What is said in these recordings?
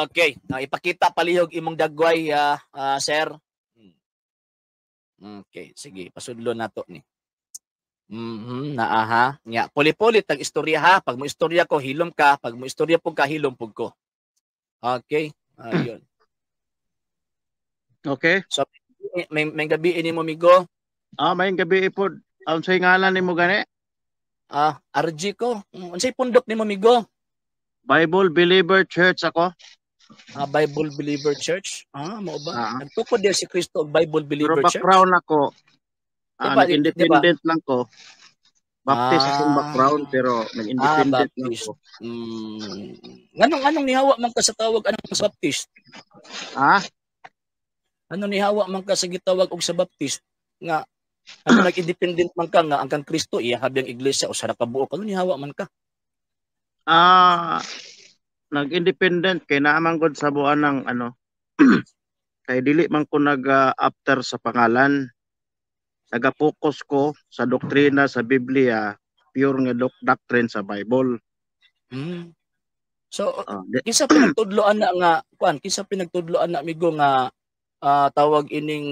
Okay, ipakita palihog imong dagway, sir. Okay, sige, pasudlo nato ni. Naaha. Nya, puli-pulit ang istorya ha. Pag mo istorya ko, hilom ka. Pag mo istorya po ka, hilom po ko. Okay, ayun. Okay. So, may gabi ini mo, migo? May gabi po. Ang say ngalan ni mo gani? RG ko. Unsay pundok ni mo, migo? Bible Believer Church ako. Bible Believer Church? Mo ba? Nagtukod din si Kristo Bible Believer Church. Pero background ako. Nag-independent lang ko. Baptist akong background pero nag-independent lang ko. Anong nihawa man ka sa tawag anong sa Baptist? Ano nihawa man ka sa gitawag og sa Baptist nga nag-independent man ka nga ang kang Kristo iya habang iglesia o sa nakabuok ano nihawa man ka? Nag-independent kay naamang god sa buwan ng kay dili man ko after sa pangalan. Nagapokus ko sa doktrina sa Biblia, pure nga doctrine sa Bible. So, kinsa pinagtudloan na nga kinsa pinagtudloan na migo nga tawag ining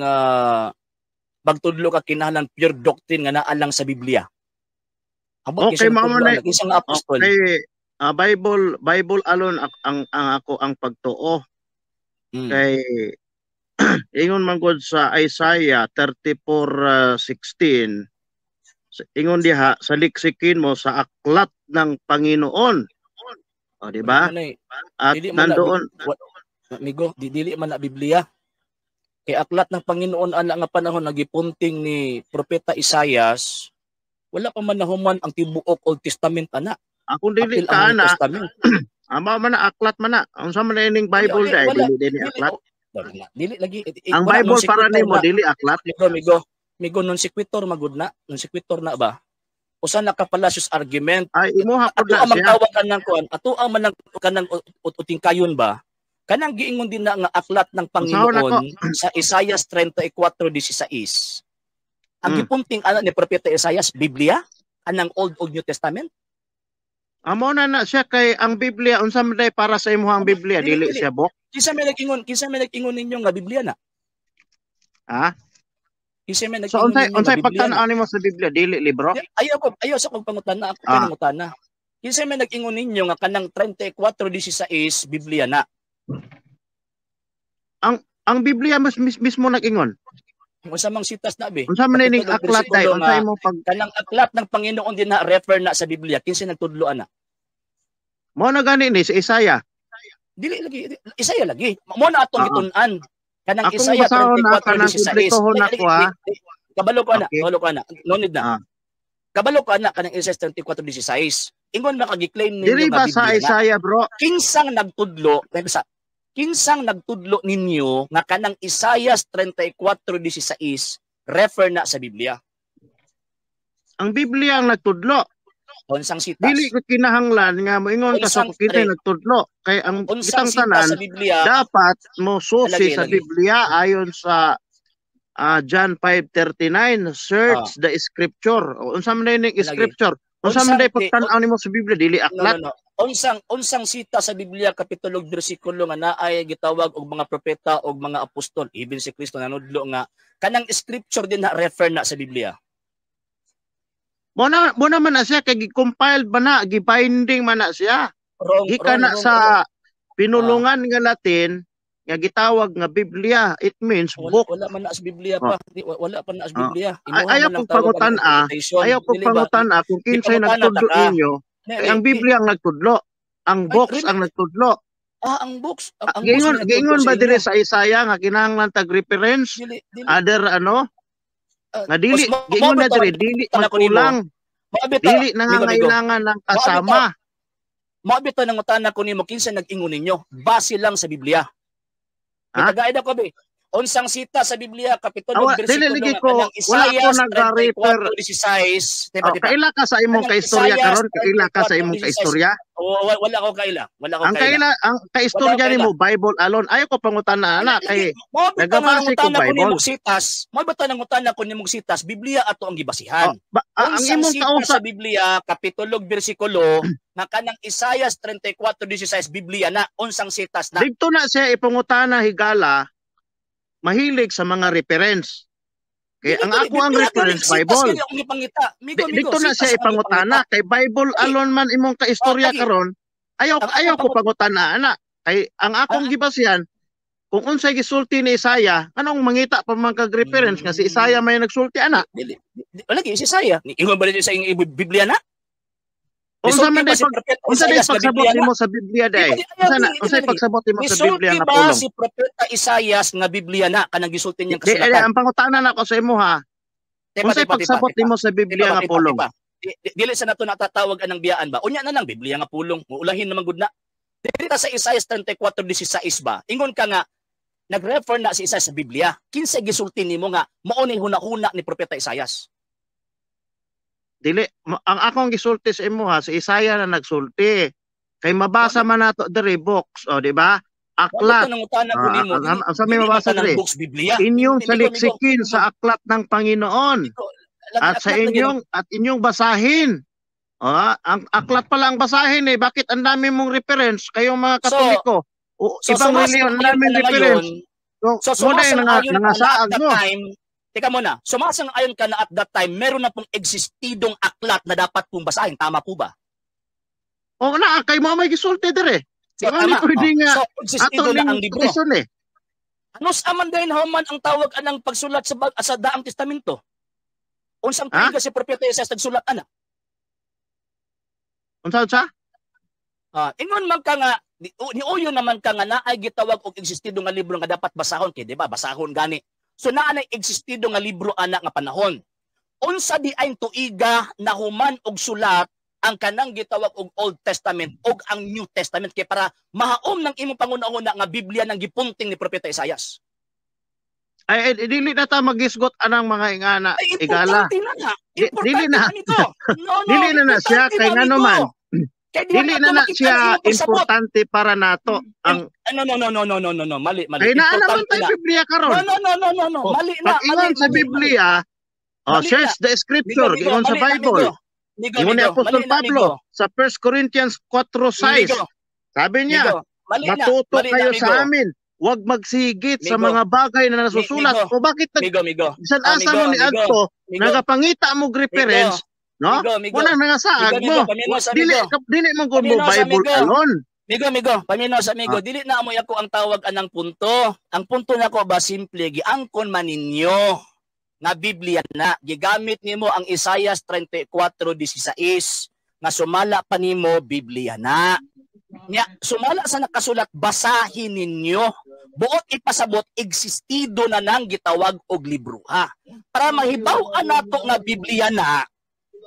pagtudlo ka kinahanglan pure doctrine nga naa lang sa Biblia. Okay, mama na kinsa nga apostol. Okay, Bible alone ang ako ang pagtuo. Kay ingon man gud sa Isaiah 34:16 ingon diha sa liksikin mo sa aklat ng Panginoon. Di ba? At nandoon amigo, dili man na Biblia. Kay aklat ng Panginoon ana nga panahon nagipunting ni propeta Isaias, wala pa man nahuman ang tibuok Old Testament ana. Akong dili ka ana. Ama man na aklat man na. Unsa man ining Bible dili ni aklat. Dili lagi ang Bible para nimo dili aklat. Migo non sequitur magud na, non sequitur na ba? Usa na ka fallacious argument. Ay imo hapon na siya. Magtawag kanang kuan, ato ang man kanang utingkayon ba? Kanang giingon din na nga aklat ng Panginoon sa Isaiah 34:16. Ang gipunting ana ni propeta Isaias Biblia, anang Old New Testament? Amo na siya kay ang Biblia unsa man day para sa imong Biblia dili siya book. Kinsa may nag-ingon ninyo nga Biblia na? Kinsa may nag-ingon ninyo nga unsay pagtan-aw nimo sa Biblia dili libro? Ayaw sa kong pangutana ako pangutana. Kinsa may nag-ingon ninyo nga kanang 34:16 Biblia na? Ang Biblia mismo nag-ingon. Unsa mang sitas na be? Unsa man ining aklat day? Unsa imo kanang aklat ng Panginoon din na refer na sa Biblia kinsa nagtudloan na? Mo na gani ni sa Isaiah. Dili lagi Isaiah lagi. Mo na atong gitun-an. Kanang Isaiah 34:16. Kabalo ko na. No need na. Kabalo ko na kanang Isaiah 34:16. Ingon na kagi-claim ninyo dili ba sa Isaiah bro? Kinsang nagtudlo ninyo nga kanang Isaiah 34:16 refer na sa Biblia? Ang Biblia ang nagtudlo. Unsang sitas? Dili ko kinahanglan nga moingon ka sa kita nagtudlo kay ang kitang tanan dapat mo susi sa Biblia ayon sa John 5:39 search the scripture. Unsa man ning scripture? Unsa man day pagtan-aw nimo sa Biblia dili aklat? Unsang sita sa Biblia kapitulo bersikulo nga naay gitawag og mga propeta og mga apostol even si Kristo nanudlo nga kanang scripture din na refer na sa Biblia. Mo naman na siya kay gi-compile ba na gi-binding man na siya. Gikan na sa pinulungan nga Latin nga gitawag nga Biblia, it means book. Wala man na sa Biblia pa. Wala pa na sa Biblia. Ayaw pong pangutan kung kinsay nagtudlo ninyo. Ang Biblia ang nagtudlo. Ang books ang nagtudlo. Ang books. Giingon ba dire sa Isaiah nga kinahanglan tag reference? Other nga dili giingon na dire dili magkulang. Dili nangangailangan ng kasama. Maabito nang utana ko nimo kinsa nag-ingon ninyo base lang sa Biblia. Tagaid ako be. Unsang sita sa Biblia kapitulo bersikulo kanang Isaias 34:16. Kaila ka sa imong kaistorya karon, kaila ka sa imong kaistorya. Wala ko kaila. Ang kaistorya nimo Bible alone. Ayo ko pangutana ana kay nagabase ko Bible. Mo ba tanang utana ko nimong sitas Biblia ato ang gibasihan. Ang imong kausa sa Biblia kapitulo bersikulo nga kanang Isaias 34:16 Biblia na unsang sitas na. Dito na siya ipangutana higala. Mahilig sa mga reference. Kay ang ako ang reference Bible. Dito na siya ipangutana kay Bible alone man imong kaistorya karon. Ayaw ko pangutana ana. Kay ang akong gibasihan kung unsay gisulti ni Isaiah, anong mangita pa man kag reference nga si Isaiah may nagsulti ana? Wala gi si Isaiah. Ingon ba sa ing Biblia na? Unsa man pagsabot nimo sa Biblia day? Unsa pagsabot nimo sa Biblia nga pulong? Si propeta Isaias nga Biblia na kanang gisulti niyang kasulatan. Ang pangutanan nako sa imo ha. Unsa pagsabot nimo sa Biblia nga pulong? Dili sa nato natatawag anang biyaan ba? Unya na lang Biblia nga pulong. Ulahin naman gud na. Dili sa Isaias 34:16 ba? Ingon ka nga nag-refer na si Isaias sa Biblia. Kinsa gisulti nimo nga mao ni hunahuna ni propeta Isaias? Dili ang akong gisulti sa imo ha si Isaiah na nagsulti kay mabasa man nato diri books di ba aklat sa may mabasa diri inyong saliksikin sa aklat ng Panginoon at sa inyong basahin ang aklat pala ang basahin bakit ang dami mong reference kayong mga Katoliko ibang reliyon ang daming reference so nangasaag mo. Teka muna, sumasang-ayon ka na at that time, meron na pong existidong aklat na dapat pong basahin. Tama po ba? Oo na, kay mo may gisulti dire. So, tama. So, existido na ang libro. Ano sa man din man ang tawag anang pagsulat sa Daang Testamento? Unsang tuig si propeta Isaias nagsulat ana? Unsa? Ingon man ka nga, niuyo naman ka nga naay gitawag og existido nga libro nga dapat basahon kay di ba? Basahon gani. So naa na existido nga libro ana nga panahon. Unsa di ay tuiga na human og sulat ang kanang gitawag og Old Testament og ang New Testament kay para mahaom ng imong pangunahuna nga Biblia nang gipunting ni propeta Isaias. Ay dili na ta magisgot anang mga ingana igala. Dili na. Dili na siya kay ngano man. Dili na siya importante para nato ang no mali ay naman tayo Biblia karon mali na ingon sa Biblia search the scripture ingon sa Bible ingon ni Apostol Pablo sa 1 Corinthians 4:6 sabi niya matuto kayo sa amin wag magsigit sa mga bagay na nasusulat o bakit bisan asa mo ni adto nagapangita mo reference no? Muna nangasaag mo. Dili man gud mo Bible alone. Migo, paminaw sa amigo, dili na amoy ako ang tawag anang punto. Ang punto nako ba simple giangkon man ninyo nga Biblia na gigamit nimo ang Isaias 34:16 nga sumala pa nimo Biblia na. Nya sumala sa nakasulat basahin ninyo. Buot ipasabot existido na nang gitawag og libro ha. Para mahibaw-an nato nga Biblia na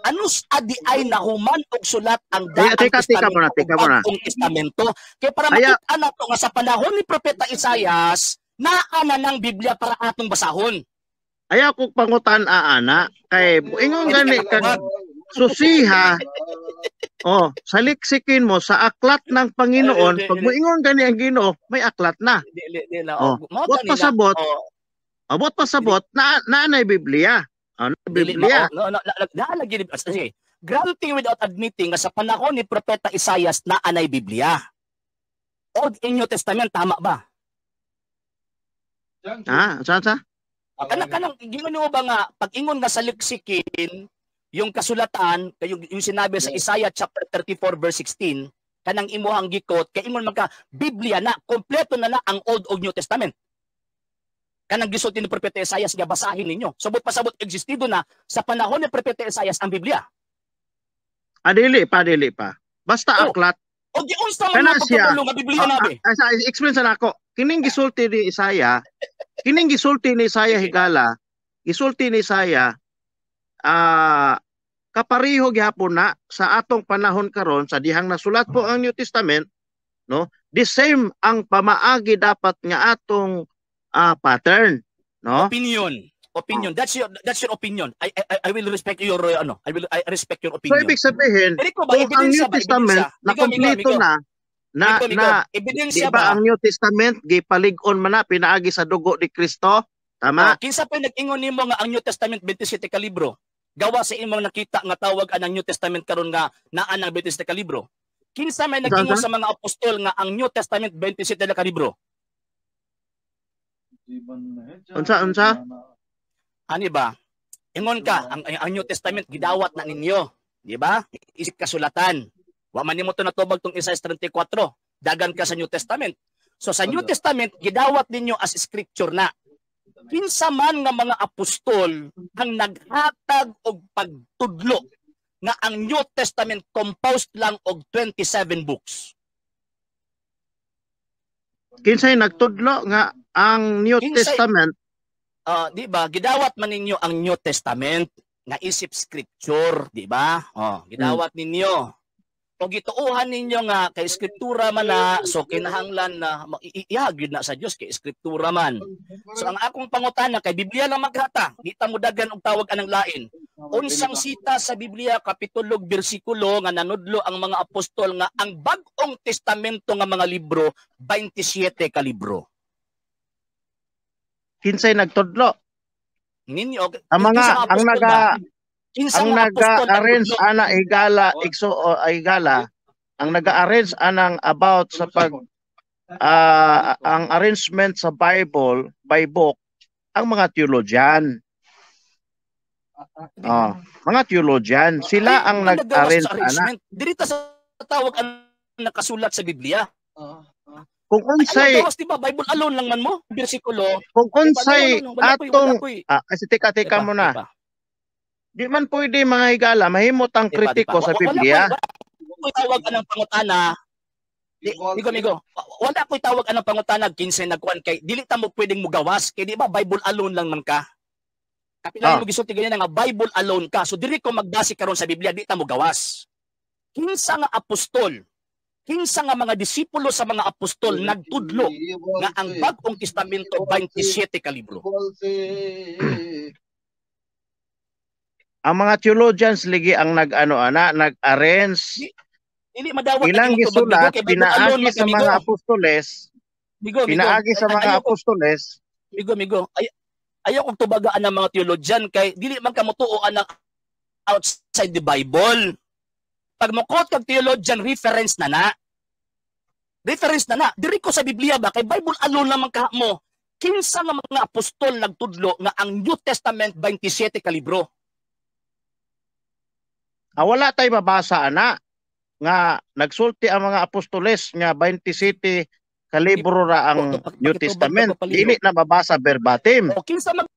anus adi ay nahuman og sulat ang Daang Testamento kay para makita nato nga sa panahon ni propeta Isaias naa na ng Biblia para atong basahon. Ayaw ko pangutan ana kay ingon gani kag susiha saliksikin mo sa aklat ng Panginoon pag moingon gani ang Ginoo may aklat na. Buot pasabot na nay Biblia. Biblia. Granting without admitting nga sa panahon ni propeta Isaias na anay Biblia. Old and New Testament tama ba? Sa? Kanang gingon mo ba nga pag ingon nga saliksikin yung kasulatan yung sinabi sa Isaiah chapter 34:16 kanang imuhang gikot kay ingon magka Biblia na kompleto na ang Old ug New Testament. Kanang gisulti ni propeta Isaias nga basahin ninyo. Subot pasabot existido na sa panahon ni propeta Isaias ang Biblia. Dili pa. Basta aklat. O di unsa man pagpapulong nga Biblia nabi. Explain sa nako. Kining gisulti ni Isaiah, higala. Gisulti ni Isaiah kapariho gihapon na sa atong panahon karon sa dihang nasulat po ang New Testament, no? The same ang pamaagi dapat nga atong pattern, no? Opinion. That's your opinion. I will respect your I respect your opinion. So ibig sabihin, kung ang New Testament na kompleto na di ba ang New Testament gipalig-on man na pinaagi sa dugo ni Kristo? Tama? Kinsa pa nag-ingon nimo nga ang New Testament 27 ka libro? Gawa sa imong nakita nga tawag ang New Testament karon nga naa ng 27 ka libro. Kinsa may nag-ingon sa mga apostol nga ang New Testament 27 ka libro? Unsa? Ani ba? Ingon ka ang New Testament gidawat na ninyo, di ba? Isip kasulatan. Wa man nimo to natubag tong Isaiah 34. Dagan ka sa New Testament. So sa New Testament gidawat ninyo as scripture na. Kinsa man nga mga apostol ang naghatag og pagtudlo nga ang New Testament composed lang og 27 books. Kinsay nagtudlo nga ang New Testament di ba? Gidawat man ninyo ang New Testament nga isip scripture, di ba? Gidawat ninyo. O gituuhan ninyo nga kay eskriptura man na, so kinahanglan na iagid na sa Dios kay eskriptura man. So ang akong pangutana kay Biblia lang maghata, di ta mo dagan og tawag anang lain. Unsang sita sa Biblia kapitulo bersikulo nga nanudlo ang mga apostol nga ang bag-ong testamento nga mga libro 27 ka libro. Kinsay nagtudlo? Ninyo ang nag-arrange ana higala ang nag-arrange anang about sa pag ang arrangement sa Bible by book ang mga theologian. Mga theologian sila ang nag-arrange ana. Dirita sa tawag ang nakasulat sa Biblia. Kung unsay diba Bible alone lang man mo bersikulo. Kung unsay atong kasi tika mo na. Di man pwede mga higala mahimot ang kritiko sa Biblia. Wala tawag anang pangutana. Migo. Wala ko'y tawag anang pangutana kinsa nagkuan kay dili ta mo pwedeng mugawas kay di ba Bible alone lang man ka. Kapila mo gisulti ganyan nga Bible alone ka. So dili ko magbase karon sa Biblia di ta mo gawas. Kinsa nga apostol? Kinsa nga mga disipulo sa mga apostol nagtudlo nga ang bag-ong testamento 27 ka libro. Ang mga theologians ligi ang nag-arrange ilang gisulat pinaagi sa mga apostoles pinaagi sa mga apostoles migo ayaw kog tubagaan ng mga theologian kay dili man ka motuoan ng outside the Bible. Pag mo quote kag theologian reference na diri ko sa Biblia ba kay Bible alone naman ka mo. Kinsa nga mga apostol nagtudlo nga ang New Testament 27 ka libro. Wala tay mabasa ana nga nagsulti ang mga apostoles nga 27 ka libro ra ang New Testament. Dili na mabasa verbatim.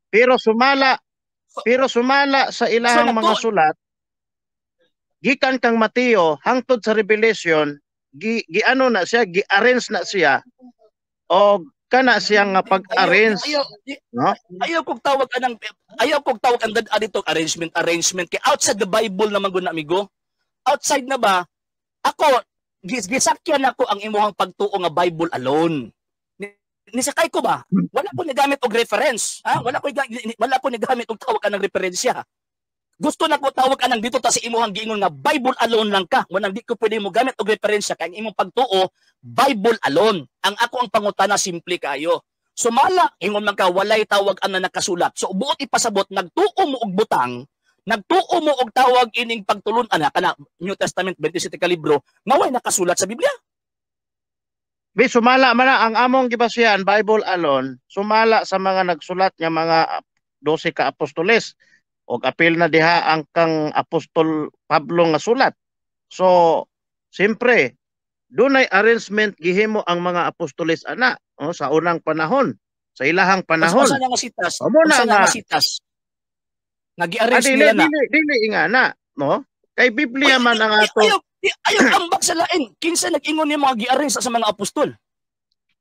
Pero sumala sa ilahang mga sulat gikan kang Mateo hangtod sa Revelation giano na siya gi-arrange na siya o kana siya nga pag-arrange no? Ayaw kog tawag ang dito arrangement kay outside the Bible naman gud na amigo. Outside na ba ako gisakyan ako ang imuhang pagtuo nga Bible alone. Nisakay ko ba? Wala ko nigamit og reference, wala ko nigamit og tawag anang referensya. Gusto na ko tawag anang dito ta sa imuhang giingon nga Bible alone lang ka. Wala di ko pwede mo gamit og referensya kay ang imong pagtuo Bible alone. Ang ako ang pangutana simple kayo. Sumala ingon man ka walay tawag ang nakasulat. So buot ipasabot nagtuo mo og butang, nagtuo mo og tawag ining pagtulon ana kana New Testament 27 ka libro nga way nakasulat sa Biblia. Bi sumala man ang among gibasihan Bible alone, sumala sa mga nagsulat nga mga 12 ka apostoles. Og apil na diha ang kang apostol Pablo nga sulat. So, siyempre, dunay arrangement gihimo ang mga apostoles ana sa unang panahon, sa ilahang panahon. Usa nga sitas? Usa nga sitas? Nagi-arrange nila na. Dili nga na, no? Kay Biblia man ang ato. Ayaw ambak sa lain. Kinsa nag-ingon ni mga gi-arrange sa mga apostol?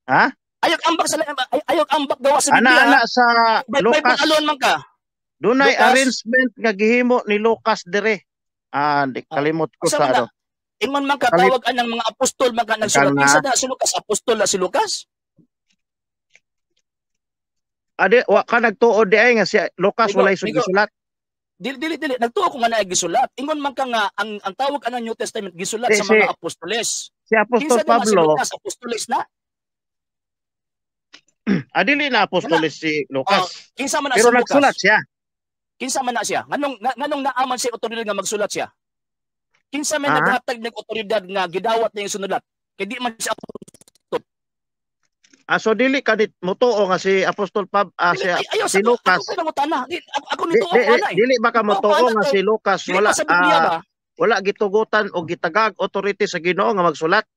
Ha? Ayaw ambak sa lain. Ayaw ambak gawa sa Biblia. Ana sa Lucas. Bible alone man ka. Dunay arrangement nga gihimo ni Lucas dire. Kalimot ko sa ano. Ingon man katawag anang mga apostol man ka nagsulat sa si Lucas, apostol na si Lucas. Ade wa ka nagtuod di ay nga si Lucas Migo, walay migo, gisulat. dili nagtuo ko nga na gisulat. Ingon man ka nga ang tawag ana New Testament gisulat Di, sa mga apostoles. si Apostol Kinsa din nga si Pablo, Lucas apostoles na? adili na apostoles si Lucas. Kinsa man na Pero si nagsulat Lucas? siya. Kinsa man na siya? Nganong naaman siya otoridad nga magsulat siya? Kinsa man Ah? naghatag ng otoridad nga gidawat niya yung sunulat? Kay di man siya So dili ka dit mutuo nga si Apostol si Lucas. Ako nito ako ana eh. Dili ba ka mutuo nga si Lucas Dili ba sa Biblia ba? wala gitugutan o gitagag authority sa Ginoo nga magsulat?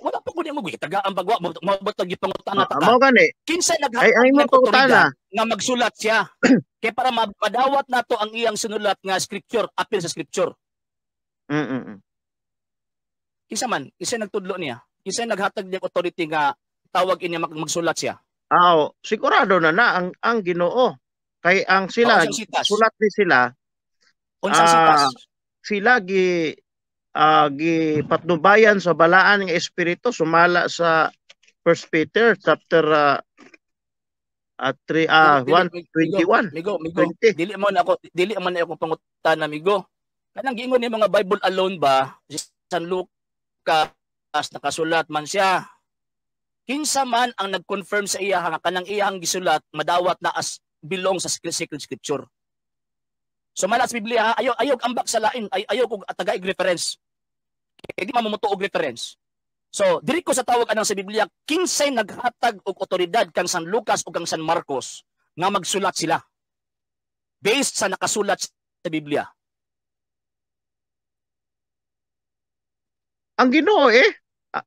Wala pa ko niya magitagaan pagwa mabot gipangutana ta Mao ka. gani. Kinsa Ay naghatag mo ng otoridad utana. nga magsulat siya? Kay para madawat nato ang iyang sinulat nga scripture, apil sa scripture. Kinsa man, kinsa nagtudlo niya? Kinsa naghatag ng authority nga tawag inya magsulat siya? Sigurado na ang Ginoo. Kay ang sila sulat ni sila. Unsang sitas? Sila gipatnubayan sa balaan ng espiritu sumala sa 1 Peter chapter 1:21. Migo, dili man ako pangutan na migo. Kanang giingon ni mga Bible alone ba? San Lucas nakasulat man siya. Kinsa man ang nag-confirm sa iya nga kanang iyang gisulat madawat na as belong sa sacred scripture. So mala sa Biblia, ayaw ambak sa lain, ayaw kog tagaig reference. Kaya di mamumuto og reference. So, diri ko sa tawag anang sa Biblia, kinsay naghatag og otoridad kang San Lucas o kang San Marcos nga magsulat sila. Based sa nakasulat sa Biblia. Ang Ginoo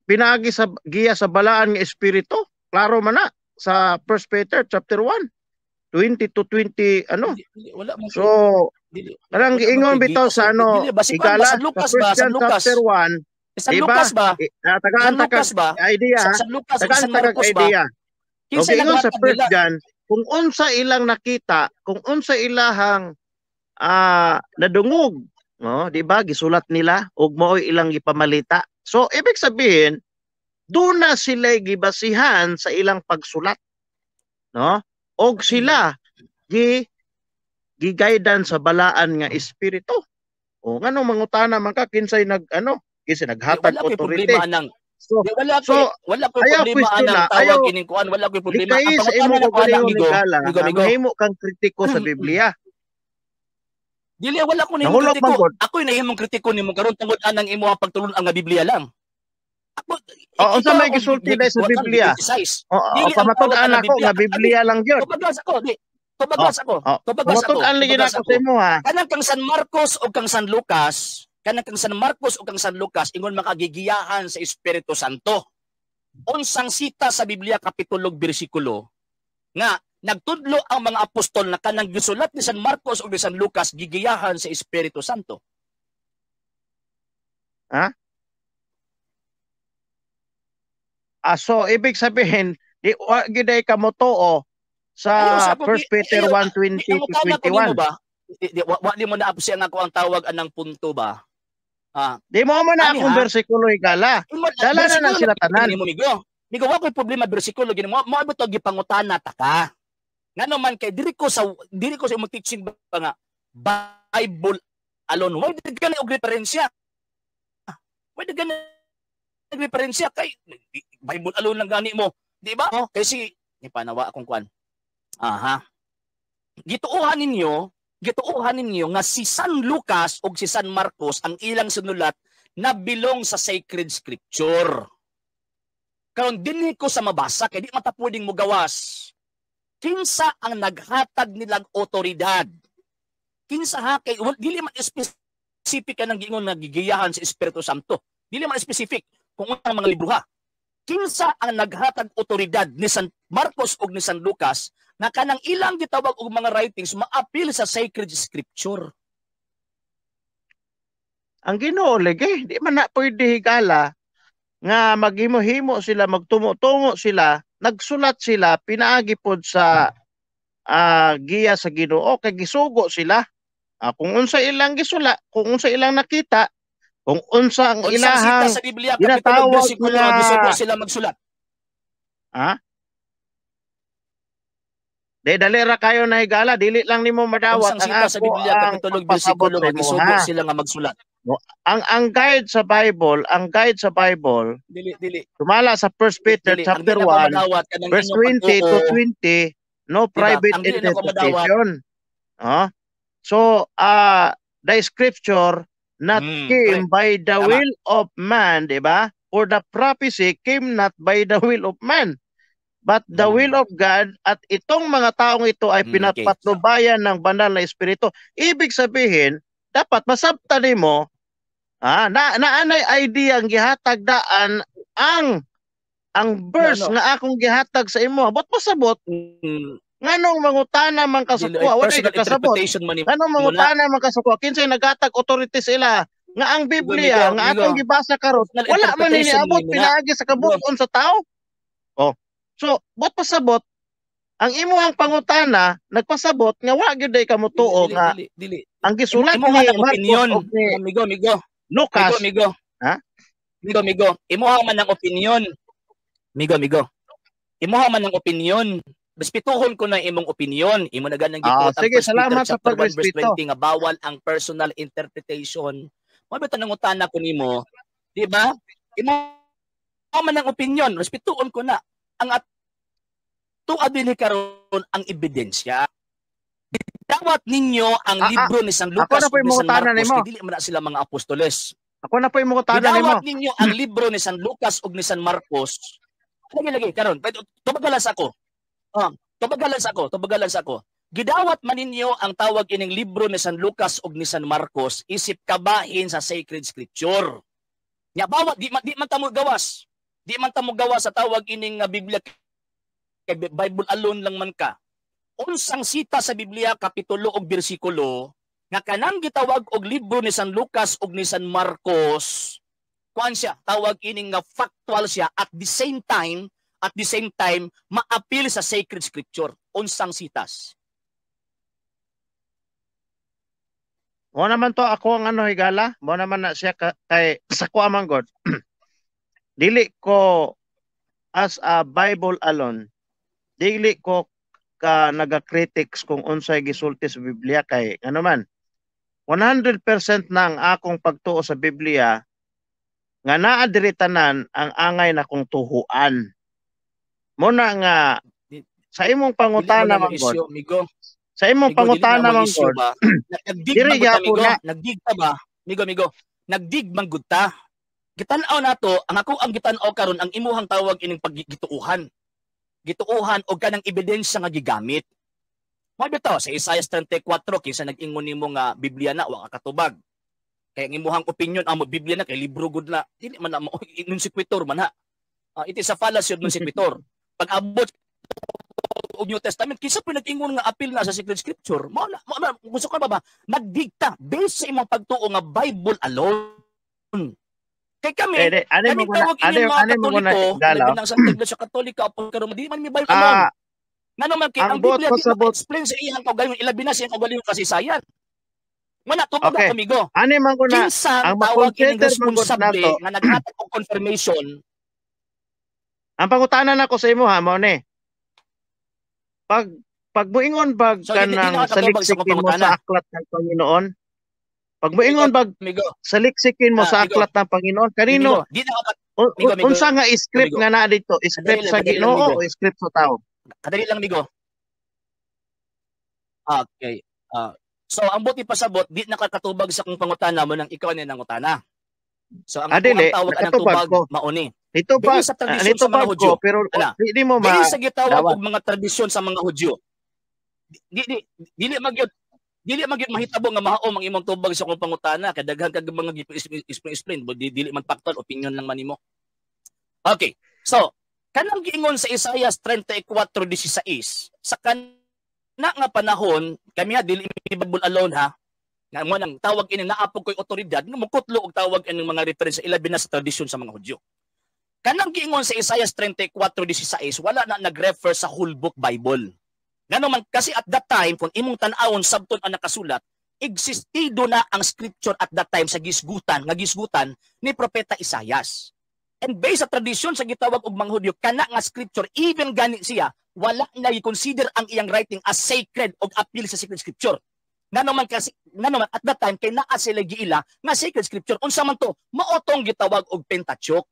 pinagi sa giya sa balaan nga espiritu. Klaro man na sa 1 Peter chapter 1. 20 to 20 So kanang giingon bitaw sa Igala San Lucas ba? San Lucas. Chapter 1. San Lucas ba? Tagaan ba? Idea. San Lucas o San Tagaan Marcos ba? idea. Okay, ingon sa 1 John, kung unsa ilang nakita, kung unsa ilahang nadungog, no, di ba gisulat nila ug mao'y ilang gipamalita. So ibig sabihin, doon na sila gibasihan sa ilang pagsulat, no? Og sila gi-guidan sa balaan nga espiritu. O ngano mangutana man ka kinsay kinsay naghatag authority. Wala ko problema anang tawag ining kuan, wala ko problema. Ang pangutana na ko amigo, mahimo kang kritiko sa Biblia. Dili wala ko nimo kritiko. Ako nahimong kritiko nimo karon tungod anang imo ang pagtulon ang Biblia lang. Unsa may gisulti dai sa Biblia? Pamatud-an ako nga Biblia lang gyud. Tubagas ako. Tubagas ako. Pamatud-an ligi nako sa imo ha. Kanang kang San Marcos o kang San Lucas, ingon makagigiyahan sa Espiritu Santo. Unsang sita sa Biblia kapitulo bersikulo nga nagtudlo ang mga apostol na kanang gisulat ni San Marcos o ni San Lucas gigiyahan sa Espiritu Santo. Ha? So ibig sabihin di giday ka motoo sa 1 Peter 1:20 to 21. Wa mo na apsi ang ako ang tawag anang punto ba? Di mo man na akong bersikulo igala. Dala na lang sila tanan. Migo wa ko'y problema bersikulo gini mo abot og gipangutana ta ka. Ngano man kay diri ko sa imong teaching ba nga Bible alone. Wa gani og referensya. Wa gani nagreferensya kay Bible alone lang gani mo, di ba? Kasi ni panawa akong kuan. Gituuhan ninyo nga si San Lucas o si San Marcos ang ilang sinulat na bilong sa sacred scripture. Karon dinhi ko sa mabasa kay di mata pwedeng mo gawas. Kinsa ang naghatag nilang otoridad? Kinsa ha kay dili man specific kanang giingon nagigiyahan sa Espiritu Santo. Dili man specific kung unang mga libro ha. Kinsa ang naghatag otoridad ni San Marcos o ni San Lucas na kanang ilang gitawag og mga writings maapil sa sacred scripture. Ang Ginoo lagi, di man na pwede higala nga maghimo-himo sila, magtumo-tungo sila, nagsulat sila, pinaagi pod sa giya sa Ginoo kay gisugo sila. Kung unsa ilang gisulat, kung unsa ilang nakita, kung unsa ang ilahang sa Biblia kapitulo bersikulo nga gisugo sila magsulat. dali ra kayo na higala, dili lang nimo madawat ang ako sa Biblia kapitulo bersikulo nga gisugo sila nga magsulat. No, ang guide sa Bible, dili tumala sa 1 Peter chapter 1 verse 20 to 20, no private interpretation. So the scripture not came by the will of man, di ba? For the prophecy came not by the will of man, but the will of God, at itong mga taong ito ay pinapatnubayan ng banal na espiritu. Ibig sabihin, dapat masabtan nimo naanay idea ang gihatag daan ang verse nga akong gihatag sa imo. Abot pasabot. Nganong mangutana man kasukwa, wala ka kasabot. Nganong mangutana man kasukwa, kinsay naghatag authority sila nga ang Biblia nga atong gibasa karon wala man ni abot pinaagi sa kabuk-on sa tao. So, bot pasabot, ang imuhang pangutana, nagpasabot, nga wa gyud day kamutuo nga, ang gisulat ni opinion, Migo, Lucas. Migo. Imuhang man ang opinion. Migo. Imuhang man ang opinion. Respetuhon ko na imong opinion. Imo na ganang gikot ang sige, salamat sa pagrespeto. Nga bawal ang personal interpretation. Mabita nang utana ko nimo, di ba? Imuhang man ang opinion, respetuhon ko na. Ang tuadili karon ang ebidensya. Dawat ninyo ang libro ni San Lucas ug ni San Marcos, dili man sila mga apostoles. Ako na po yung mukutanan nimo. Dawat ninyo ang libro ni San Lucas ug ni San Marcos. Lagi karon, tubagalas ako. Tubagalas ako. Gidawat man ninyo ang tawag ining libro ni San Lucas ug ni San Marcos isip kabahin sa sacred scripture. Nya bawat di man tamo gawas. Di man ta mo gawa sa tawag ining Biblia kay Bible alone lang man ka. Unsang sita sa Biblia kapitulo ug bersikulo nga kanang gitawag og libro ni San Lucas ug ni San Marcos, kuan siya tawag ining nga factual siya at the same time maapil sa sacred scripture. Unsang sitas? Mo naman to ako ang higala, mo naman na siya kay sa ko amang God. Dili ko as a Bible alone, dili ko ka naga-critics kung unsay gisulti sa Biblia kay ano man 100% na ang akong pagtuo sa Biblia nga naa diri tanan ang angay na kong tuhuan. Muna nga sa imong pangutana man God. Sa imong pangutana man God. Diri gyapon na nagdigta ba? Migo. Nagdig man gud ta. Gitan-aw nato, ang ako ang gitan-aw karon ang imuhang tawag ining paggituuhan. Gituuhan og kanang ebidensya nga gigamit. Mo bitaw sa Isaiah 34 kinsa nag-ingon nimo nga Biblia na wa katubag. Kay ang imuhang opinion ang Biblia na kay libro gud na. Dili man na nunsikwitor man ha. It is a fallacy of nunsikwitor. Pag abot og New Testament kinsa pa nag-ingon nga apil na sa sacred scripture. Mo gusto ka ba nagdigta based sa imong pagtuo nga Bible alone. Kay kami, kami tawag inyong mga Katoliko, nang sa Iglesia Katolika, pero di man may Bible kanon. Nga naman, ang Biblia, di ma-explain sa iyang kaugalingon, ilabi na sa iyang kaugalingon kasaysayan. Wala, tumaga kamigo. Kinsa ang tawag inyong responsable nga naghatag og confirmation. Ang pangutanan ako sa imo ha, Mone. Pag buingon bag kanang saliksikin mo sa aklat ng Panginoon, pag moingon bag saliksikin mo sa aklat ng Panginoon, kanino? Unsa nga script nga na dito? Script sa Ginoo o script sa tao? Kadali lang, Migo. Okay. So, ang buti pasabot, di nakakatubag sa kung pangutana mo nang ikaw na nangutana. So, ang tawag ng tubag, mauni. Ito ba? Sa tradisyon sa mga Hudyo. Pero di mo ma... Dili sa gitawag og mga tradisyon sa mga Hudyo. Dili magyud mahitabo nga mahaom ang imong tubag sa kung pangutana kay daghan kag mga explain dili man factual opinion lang man nimo. Okay. So, kanang giingon sa Isaiah 34:16 sa kana nga panahon kami dili Bible alone ha. Nga mo nang tawag ini naapog koy otoridad nga mukutlo og tawag ining mga reference ilabi na sa tradisyon sa mga Hudyo. Kanang giingon sa Isaiah 34:16 wala na nag-refer sa whole book Bible. Ngano man kasi at that time kung imong tan-awon sabton ang nakasulat, existido na ang scripture at that time sa gisgutan ni propeta Isaias. And based sa tradisyon sa gitawag og mga Hudyo kana nga scripture even gani siya wala na i-consider ang iyang writing as sacred o appeal sa sacred scripture. Nga naman at that time kay naa sila giila nga sacred scripture. Unsa man to? Maotong gitawag og Pentateuch.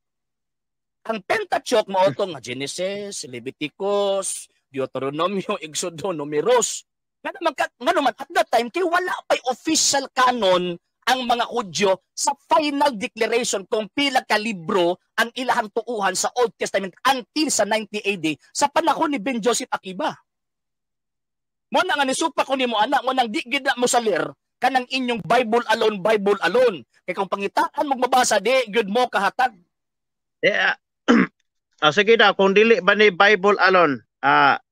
Ang Pentateuch maotong nga Genesis, Leviticus, Deuteronomio, Exodo, Numeros. Nga naman at that time kay wala pay official canon ang mga Hudyo sa final declaration kung pila ka libro ang ilahang tuuhan sa Old Testament until sa 90 AD sa panahon ni Ben Joseph Akiba. Mo na nga nisupa ko nimo anak mo nang di gid mo salir kanang inyong Bible alone. Kay kung pangitaan mo mabasa di good mo kahatag. Sige daw kung dili ba ni Bible alone,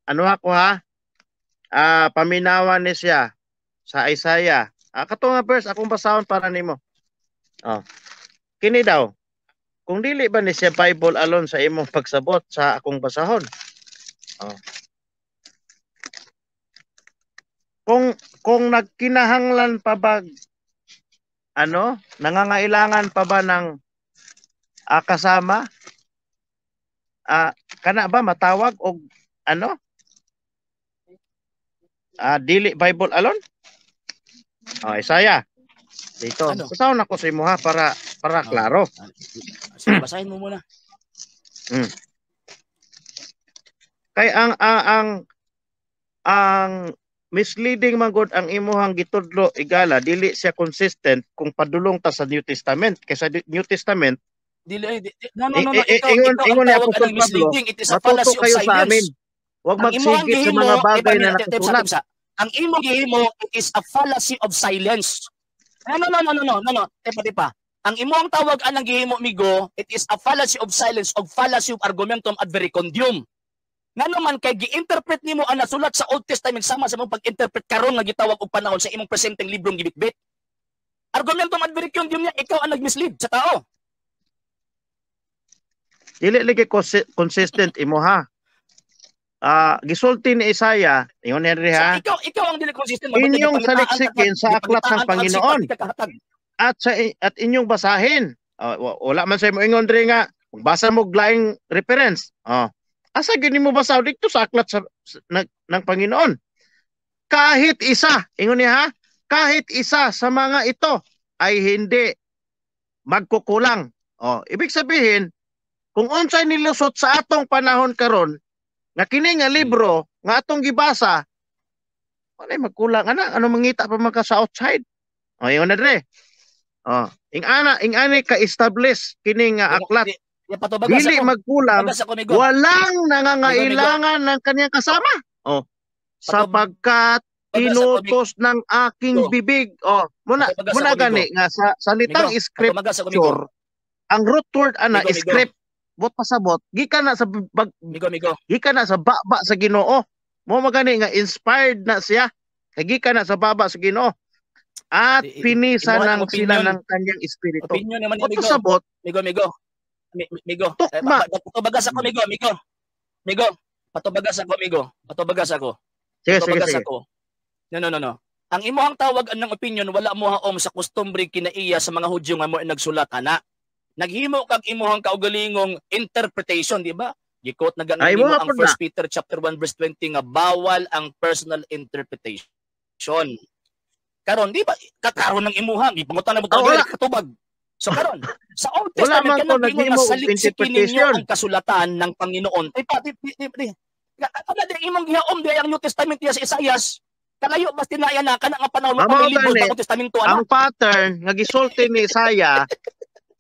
ano ako ha? Paminawan ni siya sa Isaiah. Kato nga verse akong basahon para nimo. Kini daw. Kung dili ba ni siya Bible alone sa imong pagsabot sa akong basahon. Kung nagkinahanglan pa ba nangangailangan pa ba ng kasama? Kana ba matawag og dili Bible alone? Isaiah. Dito. Basahon ako sa imo ha para klaro. Sige, basahin mo muna. Kay ang misleading man gud ang imuhang gitudlo igala dili siya consistent kung padulong ta sa New Testament. Kay sa New Testament dili no. Ingon ni Apostol Pablo, it is a fallacy of silence. Huwag magsigit sa mga bagay na nakasulat. Ang imong gihimo is a fallacy of silence. No. Tepa. Ang imong tawag anang gihimo migo, it is a fallacy of silence o fallacy of argumentum ad verecundium. Nga naman kay gi-interpret nimo ang nasulat sa Old Testament sama sa mong pag-interpret karon nga gitawag og panahon sa imong presenteng librong gibitbit. Argumentum ad verecundium niya ikaw ang nagmislead sa tao. Dili lagi consistent imo ha. Gisulti ni Isaiah, ingon Henry ha. So, ikaw ang dili consistent inyong saliksikin sa aklat ng Panginoon. At inyong basahin. Wala man sa imo ingon diri nga magbasa mo laing reference. Asa gini mo basa dito sa aklat ng Panginoon? Kahit isa, ingon niya ha, kahit isa sa mga ito ay hindi magkukulang. Ibig sabihin, kung unsay nilusot sa atong panahon karon, nga kini nga libro nga atong gibasa wala magkulang ano mangita pa man ka sa outside ingon na dre ingani ka establish kini nga aklat dili magkulang walang nangangailangan ng kaniyang kasama sapagkat inutos ng aking bibig muna gani nga sa salitang scripture ang root word script bot pasabot gikan na sa gikan na sa baba sa Ginoo mo magani nga inspired na siya gikan na sa baba sa Ginoo at pinisa nang sila ng kanyang espiritu bot pasabot migo patubagas ako migo patubagas ako sige no ang imong tawag anang opinion wala mo haom sa customary kinaiya sa mga Hudyo nga mo nagsulat ana. Naghimo kag imuhang kaugalingong interpretation, di ba? Gikot na ganun ang 1 Peter chapter 1 verse 20 nga bawal ang personal interpretation. Karon di ba kakaron ng imuhang ipangutan na mo katubag. So karon sa Old Testament kanang gingon nga saliksikin ninyo ang kasulatan ng Panginoon. Kada di imong gihaom di ang New Testament sa Isaias. Kalayo basta tinaya na kana nga panahon ng libro sa Old Testamento ang pattern nga gisulti ni Isaiah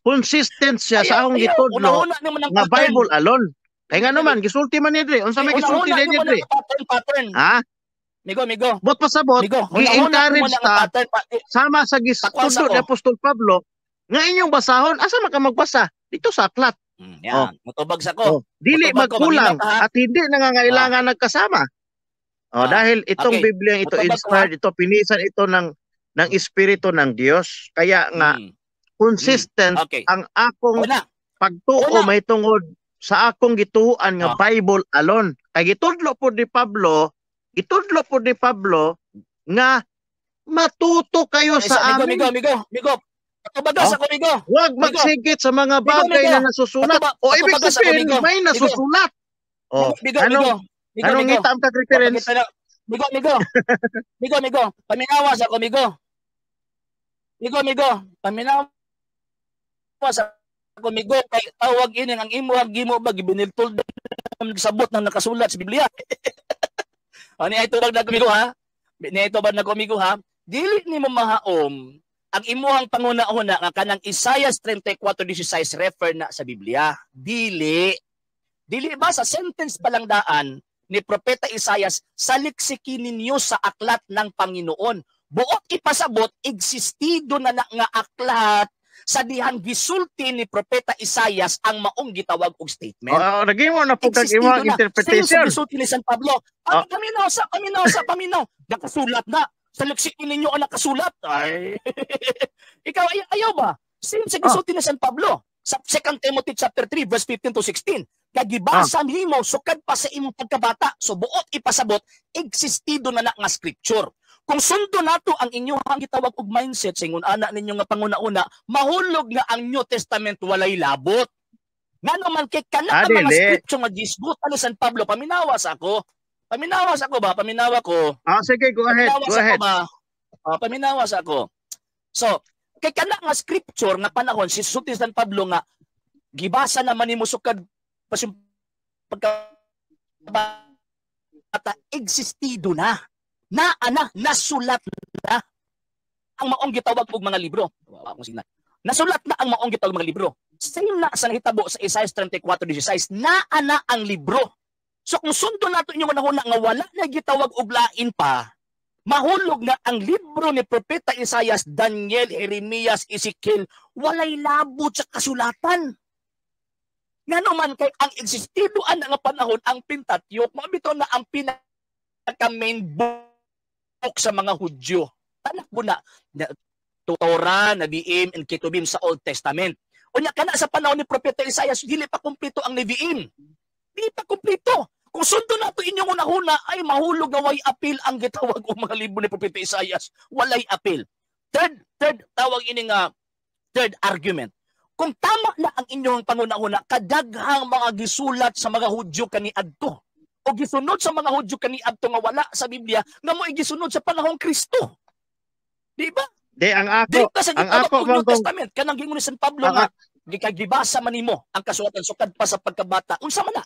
consistent siya sa akong gitudlo nga Bible alone. Kaya nga naman, gisulti man ni Dre. Unsa may gisulti ni Dre? Ha? Migo. Bot pasabot, i-encourage ta sama sa gitudlo ni Apostol Pablo nga inyong basahon. Asa man ka magbasa? Dito sa aklat. Mutubag sa ko. Dili magkulang at hindi nangangailangan nagkasama. Dahil itong Biblia ito inspired, ito pinisan ito ng Espiritu ng Diyos. Kaya nga, consistent ang akong pagtuo may tungod sa akong gituan nga Bible alone. Kay gitudlo po ni Pablo nga matuto kayo sa amin. Migo. Patubagas ako, migo. Huwag magsigit sa mga bagay na nasusulat. Ibig sabihin may nasusulat. Migo. Anong ngita ang reference? Migo. Paminawas ako, Migo. Migo. Paminawas ako, Migo. Kay tawag ini ang imo ba gibiniltol sabot nang nakasulat sa Biblia. Ani ito bag na Migo ha? Ni ito bag na Migo ha? Dili nimo mahaom ang imuhang panguna-una nga kanang Isaiah 34:16 refer na sa Biblia. Dili ba sa sentence palang daan ni Propeta Isaias, saliksiki ninyo sa aklat ng Panginoon. Buot ipasabot, existido na nga aklat sa dihang gisulti ni Propeta Isaias ang maong gitawag og statement. Naging mo na po kag-imong interpretation. Sa gisulti ni San Pablo, paminaw. Nakasulat na. Saliksiki ninyo ang nakasulat. Ay. Ikaw, ayaw ba? Same sa gisulti ni San Pablo. Sa 2 Timothy chapter 3, verse 15 to 16. Kagibasa nimo sukad pa sa imong pagkabata. So buot ipasabot, existido na nga scripture. Kung sundo nato ang inyong gitawag og mindset sa ingon ana ninyo nga panguna-una, mahulog nga ang New Testament walay labot. Nga naman kay kana mga scripture nga gisgutan ni San Pablo, paminawas ako ba? Paminawa ko. Sige, go ahead. Paminawas ako. So, kay kana nga scripture nga panahon si sulti San Pablo nga gibasa naman nimo sukad pa pagkabata existido na. Nasulat na ang maong gitawag og mga libro. Nasulat na ang maong gitawag mga libro. Same na sa nahitabo sa Isaiah 34:16 na ang libro. So kung sundo nato inyong manahon nga wala na gitawag og lain pa, mahulog na ang libro ni Propeta Isaias, Daniel, Jeremias, Ezekiel, walay labot sa kasulatan. Nga naman kay ang existidoan nga panahon, ang Pentateuch, mabito na ang pinaka-main book sa mga Hudyo. Tanak mo na, Torah, Nabiim, and Ketubim sa Old Testament. Unya kana sa panahon ni Propeta Isaias, dili pa kumpleto ang Nevi'im. Di pa kumpleto. Kung sundo nato inyong unahuna, ay mahulog na way appeal ang gitawag o mga libro ni Propeta Isaias. Walay appeal. Third tawag ini nga, third argument. Kung tama na ang inyong pangunahuna, kadaghang mga gisulat sa mga Hudyo kaniadto. O gisunod sa mga Hudyo kaniadto nga wala sa Biblia, nga mo igisunod sa panahong Kristo. Di ba? Ang ako New Testament, kanang gingon ni San Pablo nga, gibasa man nimo ang kasulatan sukad pa sa pagkabata. Unsa man na?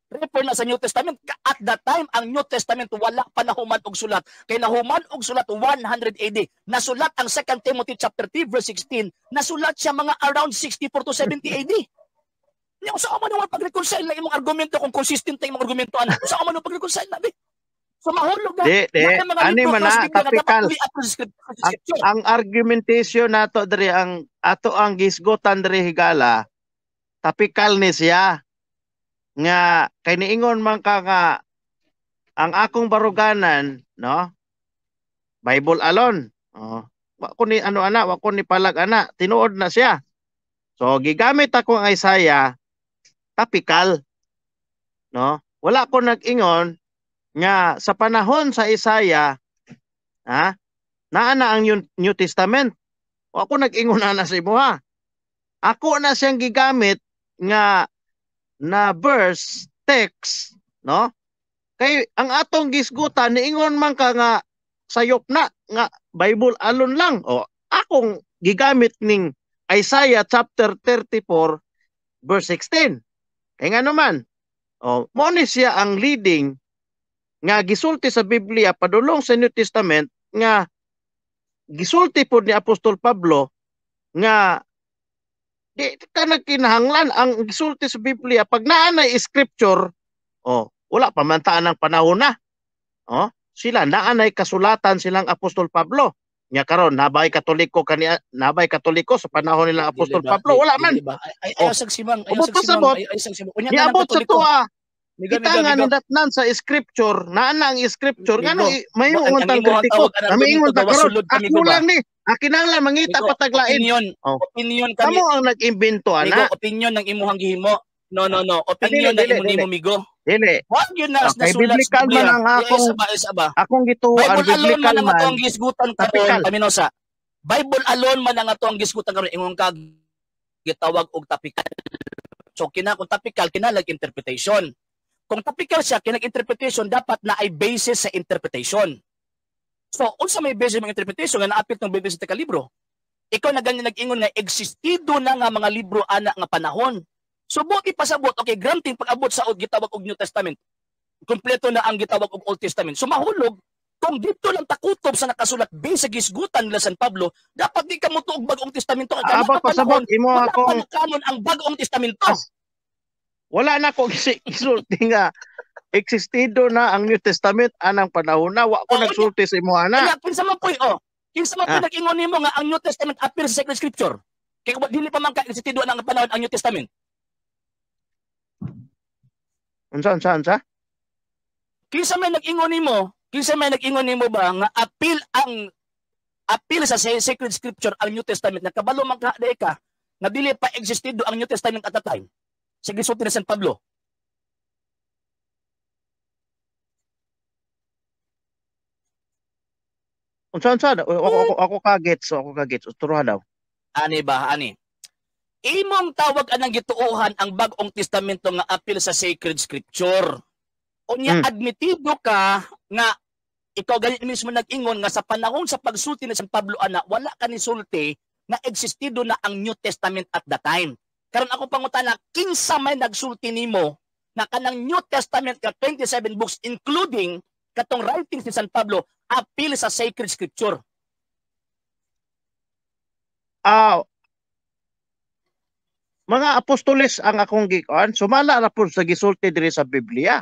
Refer na sa New Testament. At that time, ang New Testament wala pa nahuman og sulat. Kay nahuman og sulat 100 AD. Nasulat ang 2 Timothy chapter 3 verse 16. Nasulat siya mga around 64 to 70 AD. Nya usa man naman pag-reconcile na imong argumento kung consistent ang imong argumento ana. Usa man pag-reconcile na So mahulog na. Ani man na topical. Ang argumentation nato diri ang ato ang gisgotan diri higala. Topical ni siya. Nga kay niingon man ka nga ang akong baruganan, no? Bible alone. Wa ko ni wa ko ni palag ana, tinuod na siya. So gigamit ako ang Isaiah topical, no? Wala ko nag-ingon nga sa panahon sa Isaiah, naa na ang New Testament. Wa ko nag-ingon na sa imo ha. Ako na siyang gigamit nga na verse, text, no? Kay ang atong gisgutan niingon man ka nga sayop na nga Bible alone lang. Akong gigamit ning Isaiah chapter 34 verse 16. Kay nga naman, mo ni siya ang leading nga gisulti sa Biblia padulong sa New Testament nga gisulti pod ni Apostol Pablo nga di ka nagkinahanglan ang gisulti sa Biblia pag naanay scripture wala pa man taan ng panahon na sila naanay kasulatan silang Apostol Pablo nya karon nabay katoliko sa panahon nilang Apostol Pablo wala man ayaw sagsimang niabot sa tuwa itangan nidatnan sa scripture naana ang scripture ngano mayingon tang kritiko mayingon ta karon ako lang ni kinahanglan mangita pataglain opinion kami kamo ang nag-imbento ana opinion ng imuhang gihimo no opinion ng imo migo dili wag yun na biblical man ang akong gituan biblical man ang gisgutan karon paminosa Bible alone man ang ato ang gisgutan karon ingon ka gitawag og topical so kung topical kinalag interpretation Kung topical siya, kinag-interpretation, dapat na ay basis sa interpretation. So, unsa may basis ng interpretation nga naapit ng 27 ka libro? Ikaw na ganyan nag-ingon nga existido na nga mga libro ana nga panahon. So, buti pasabot, okay, granting pag-abot sa gitawag og New Testament, kumpleto na ang gitawag og Old Testament. So, mahulog, kung dito lang takutob sa nakasulat base sa gisgutan nila San Pablo, dapat di ka mo tuog bagong testamento. Abot pasabot, imo akong kanon ang bagong testamento. Wala na ko gisulti nga existido na ang New Testament anang panahon na wa ko nagsulti sa imo ana. Kinsa man poy kinsa man poy nag-ingon nimo nga ang New Testament appear sa Sacred Scripture. Kay dili pa man ka existido na ang panahon ang New Testament. Unsa? Kinsa man nag-ingon nimo ba nga appeal sa Sacred Scripture ang New Testament na kabalo man ka nga dili pa existido ang New Testament at that time. Sige, sulti na San Pablo. Unsa? Ako kagets. Turuha daw. Ani. Imong tawag anang gituohan ang bagong testamento nga apil sa Sacred Scripture. Unya admitido ka nga ikaw ganit mismo nag-ingon nga sa panahon sa pagsulti ni San Pablo ana wala ka ni sulti na existido na ang New Testament at the time. Karon ako pangutana, kinsa may nagsulti nimo na kanang New Testament ka 27 books including katong writings ni San Pablo apil sa Sacred Scripture? Mga apostoles ang akong gikuan, sumala ra pud sa gisulti diri sa Biblia.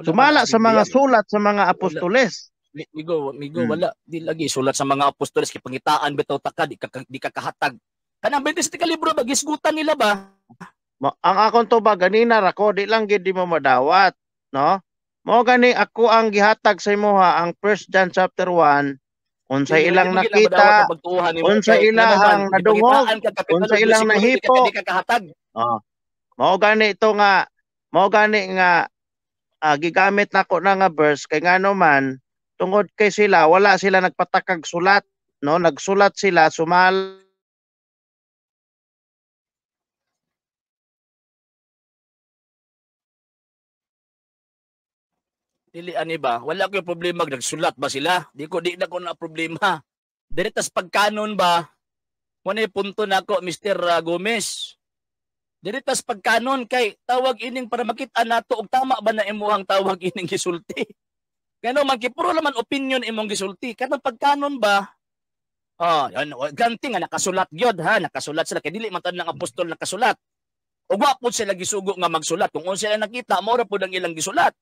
Sumala sa mga sulat sa mga apostoles. Migo, wala di lagi sulat sa mga apostoles kay pangitaan bitaw ta ka di ka kahatag. Kanang 27 ka libro ba gisgutan nila ba? Ang akong tuba ganina ra ko di lang gid di mo madawat, no? Mao gani ako ang gihatag sa imo ang 1 John chapter 1 unsa ilang nakita, unsa ilang nadungog, unsa ilang nahipo. Mao gani nga gigamit nako na nga verse kay ngano man tungod kay sila wala sila nagpatakag sulat, no? Nagsulat sila sumal Dili ani ba? Wala ko problema nagsulat ba sila? Di na ko na problema. Diretas pagkanon ba? Muna punto nako Mr. Gomez. Diretas pagkanon kay tawag ining para makita nato og tama ba na imuhang tawag ining gisulti. Kano man kipuro naman opinion imong gisulti. Kanang pagkanon ba? Yan ganti nga nakasulat gyud ha, nakasulat sila kay dili man tan lang apostol nakasulat. Ug wa pud sila gisugo nga magsulat. Kung unsa sila nakita, mao ra pud ang ilang gisulat.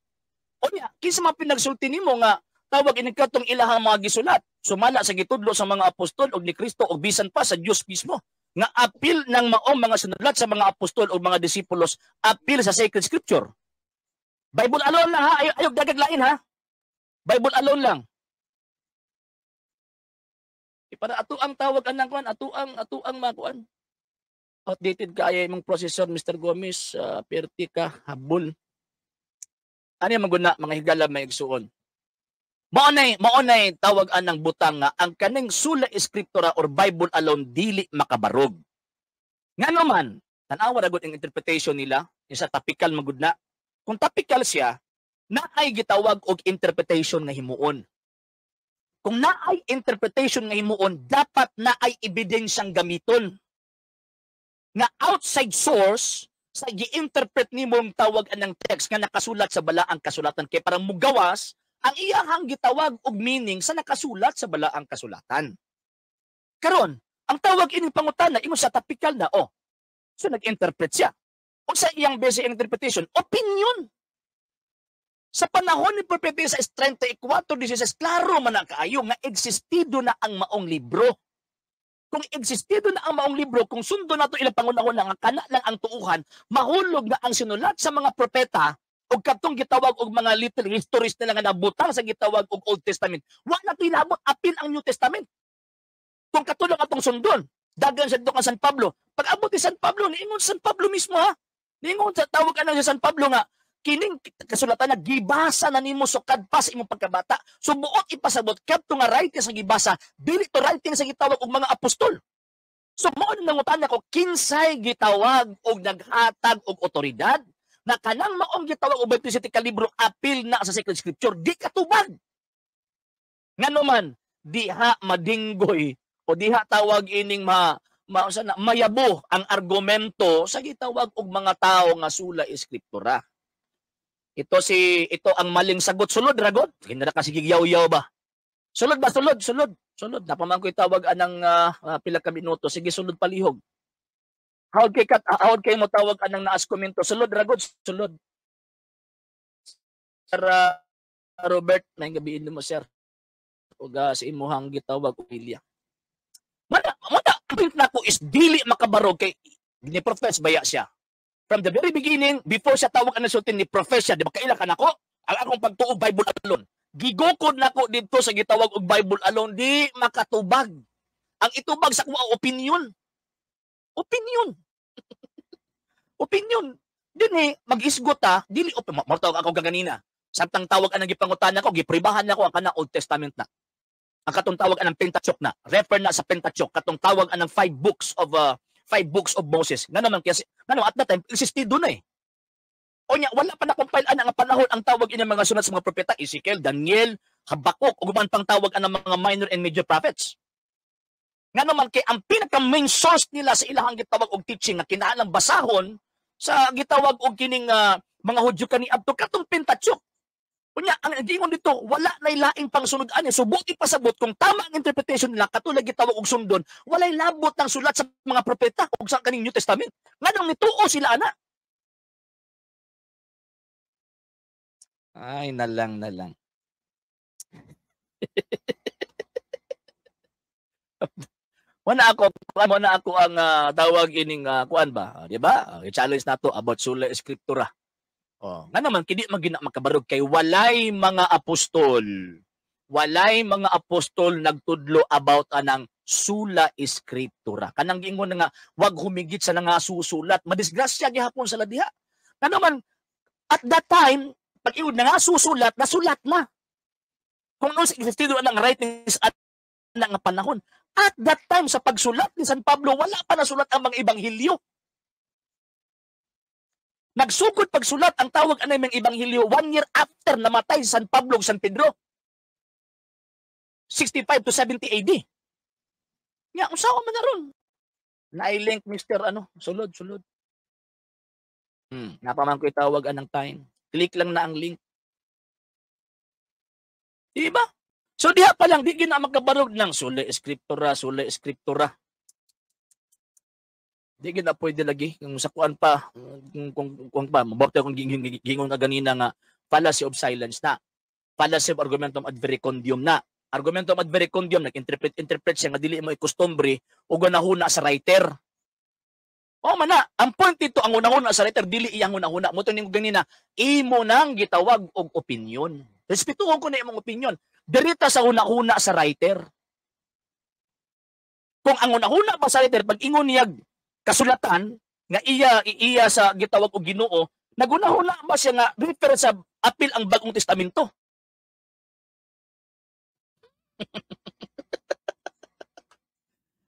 Unya, kinsa man pinagsulti nimo nga tawag ini katong ilahang mga gisulat sumala sa gitudlo sa mga apostol og ni Kristo og bisan pa sa Dios mismo nga apil ng maong mga sinulat sa mga apostol o mga disipulos apil sa Sacred Scripture. Bible alone lang ha, ayog dagaglain ha. Bible alone lang. Para ato ang tawag anang kuan, ato ang makuan. Outdated kaya imong processor Mr. Gomez, perti ka habol. Ano yung maguna, mga higala may igsuon? Maunay tawag anang butang nga ang kaning sula eskriptura or Bible alone dili makabarog. Nga naman, tanawa ra gud ang interpretation nila, yung sa topical magudna. Kung topical siya, naay gitawag og interpretation nga himuon. Kung naay interpretation nga himuon, dapat naay ebidensyang gamiton. Nga outside source, sa gi-interpret nimong tawag anang text nga nakasulat sa balaang kasulatan kay parang mugawas ang iyahang gitawag og meaning sa nakasulat sa balaang kasulatan. Karon, ang tawag ining pangutana imo sa topical na so nag-interpret siya. O sa iyang basic interpretation, opinion. Sa panahon ni Propeta Isaías 34:16, klaro man na kaayo nga existido na ang maong libro. Kung existido na ang maong libro, kung sundo na ito ilang pangunahon lang, ang kana lang ang tuuhan, mahulog na ang sinulat sa mga propeta o katong gitawag og mga little histories na lang nga nabutang sa gitawag og Old Testament. Wala ito inabot, apil ang New Testament. Kung katulong atong sundon, dagan sa dito ka San Pablo. Pag abot ni San Pablo, niingon San Pablo mismo ha. Niingon sa tawag ka na sa San Pablo nga, kining kasulatan na gibasa na nimo sukad pa sa imong pagkabata. So buot ipasabot kadto nga writing sa gibasa, dili to writing sa gitawag og mga apostol. So mao nang nangutan ko kinsay gitawag og naghatag og otoridad, na kanang maong gitawag og 27 ka libro apil na sa sacred scripture, di katubag. Ngano man diha madinggoy o diha tawag ining mayabo ang argumento sa gitawag og mga tao nga sula eskriptura. Ito ang maling sagot. Sulod ragot. Hindi na kasi gigyaw-yaw ba? Sulod ba? Sulod. Napaman ko itawag anang pila ka minuto. Sige, sulod palihog. Hawad kay mo tawag anang naas komento. Sulod ragot. Sulod. Sir Robert, may gabiin mo sir. O sa imuhang gitawag Opilia. Muna, point na ko is dili makabarog kay ni profess baya siya. From the very beginning, before siya tawag ang nasultin ni professor, di ba kaila ka nako? Ang akong pagtuog Bible alone. Gigukod nako dito sa gitawag og Bible alone, di makatubag. Ang itubag sa kuha opinion. Opinion. Dini mag-isgot dili matawag ako kaganina. Samtang tawag anang gipangutan ko, gipribahan nako ang kana Old Testament na. Ang katong tawag anang Pentateuch na. Refer na sa Pentateuch katong tawag anang 5 books of Moses. Nga naman kasi at that time existido na O nya wala pa na-compile ang panahon ang tawag ining mga sunod sa mga propeta, Ezekiel, Daniel, Habakuk ug man pang tawag ang mga minor and major prophets. Nga naman kay ang pinaka main source nila sa ilahang gitawag og teaching nga kinahanglang basahon sa gitawag og kining mga Hudyo kaniadto katong Pentateuch. Unya ang gingon dito wala nay laing pangsunod ani subuti pasabot kung tama ang interpretation nila katulad gitawag og sundon walay labot ng sulat sa mga propeta ug sa kaning New Testament nganong nituo sila ana. Ay nalang Wala ako ang tawag ining kuan ba, di ba? I-challenge nato about sola escritura. Nga naman kini magina makabarog kay walay mga apostol nagtudlo about anang sula escritura. Kanang giingon nga wag humigit sa nga susulat, madisgrasya gihapon sa ladiha. Nga naman at that time pag iud na nga susulat, nasulat na. Kung no existido ang writings at nga panahon. At that time, sa pagsulat ni San Pablo, wala pa nasulat ang mga ibanghilyo. Nagsugod pagsulat ang tawag anay mga ibanghilyo 1 year after namatay si San Pablo ug San Pedro. 65 to 70 AD. Nga, usawa man na ron. Na-link, Mr. Sulod. Napaman ko itawag anang time. Click lang na ang link. Diba? So diha pa lang, di gina makabarog ng sula escritura. Di gina pwede lagi. Kung sa kuan pa, kung pa, mabapta kung gingon na ganina nga, fallacy of silence na. Fallacy of argumentum ad verecundium na. Argumentum ad verecundium, nag-interpret siya nga dili mo ikustombre o ganahuna sa writer. Mana, ang point dito, ang unahuna sa writer, dili iyang unahuna. Muto ning ganina, imo nang gitawag og opinion. Respetuhon ko na imong opinion. Dirita sa una-una sa writer. Kung ang una-una pa sa writer, pag ingon niya kasulatan, nga iya sa gitawag o Ginoo, naguna-una ba siya nga refer sa apil ang Bagong Testamento?